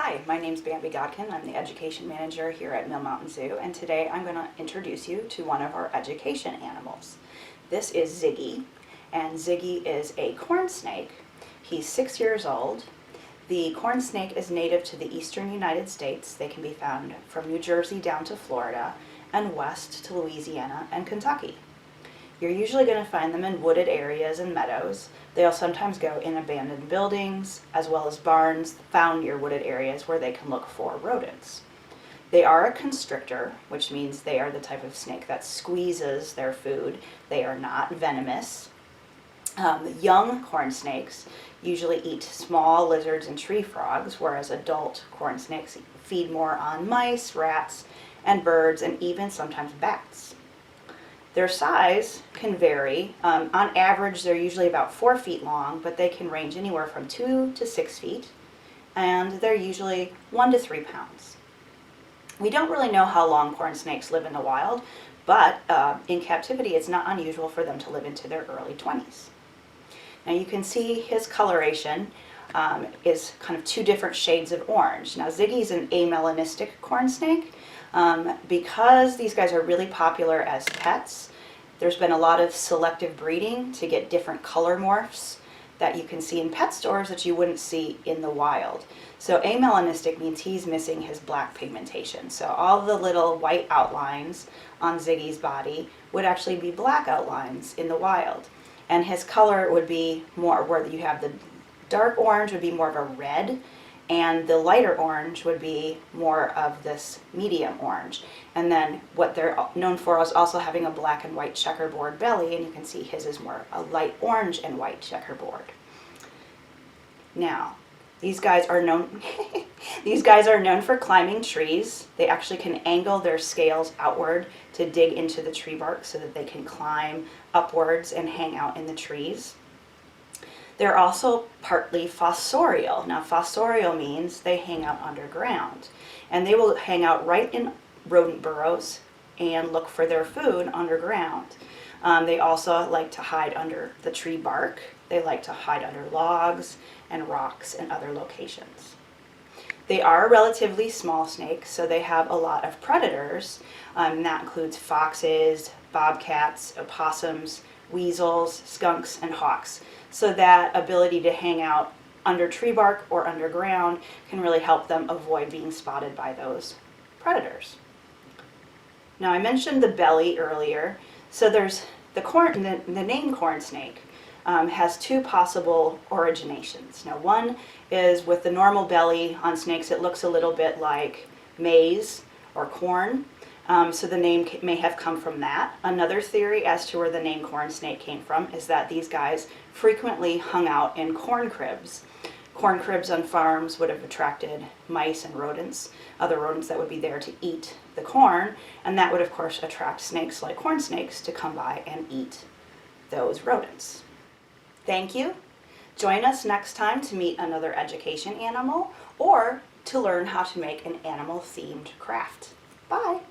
Hi, my name's Bambi Godkin. I'm the education manager here at Mill Mountain Zoo, and today I'm going to introduce you to one of our education animals. This is Ziggy, and Ziggy is a corn snake. He's 6 years old. The corn snake is native to the eastern United States. They can be found from New Jersey down to Florida and west to Louisiana and Kentucky. You're usually going to find them in wooded areas and meadows. They'll sometimes go in abandoned buildings as well as barns found near wooded areas where they can look for rodents. They are a constrictor, which means they are the type of snake that squeezes their food. They are not venomous. Young corn snakes usually eat small lizards and tree frogs, whereas adult corn snakes feed more on mice, rats, and birds, and even sometimes bats. Their size can vary. On average, they're usually about 4 feet long, but they can range anywhere from 2 to 6 feet, and they're usually 1 to 3 pounds. We don't really know how long corn snakes live in the wild, but in captivity, it's not unusual for them to live into their early 20s. Now you can see his coloration is kind of 2 different shades of orange. Now Ziggy's an amelanistic corn snake. Because these guys are really popular as pets, there's been a lot of selective breeding to get different color morphs that you can see in pet stores that you wouldn't see in the wild. So amelanistic means he's missing his black pigmentation. So all the little white outlines on Ziggy's body would actually be black outlines in the wild. And his color would be more, where you have the dark orange would be more of a red, and the lighter orange would be more of this medium orange. And then what they're known for is also having a black and white checkerboard belly, and you can see his is more a light orange and white checkerboard. Now, these guys are known for climbing trees. They actually can angle their scales outward to dig into the tree bark so that they can climb upwards and hang out in the trees. They're also partly fossorial. Now fossorial means they hang out underground, and they will hang out right in rodent burrows and look for their food underground. They also like to hide under the tree bark. They like to hide under logs and rocks and other locations. They are a relatively small snake, so they have a lot of predators. That includes foxes, bobcats, opossums, weasels, skunks, and hawks. So that ability to hang out under tree bark or underground can really help them avoid being spotted by those predators. Now I mentioned the belly earlier. So there's the name corn snake has 2 possible originations. Now one is with the normal belly on snakes, it looks a little bit like maize or corn. So the name may have come from that. Another theory as to where the name corn snake came from is that these guys frequently hung out in corn cribs. Corn cribs on farms would have attracted mice and rodents, other rodents that would be there to eat the corn, and that would of course attract snakes like corn snakes to come by and eat those rodents. Thank you. Join us next time to meet another education animal or to learn how to make an animal-themed craft. Bye!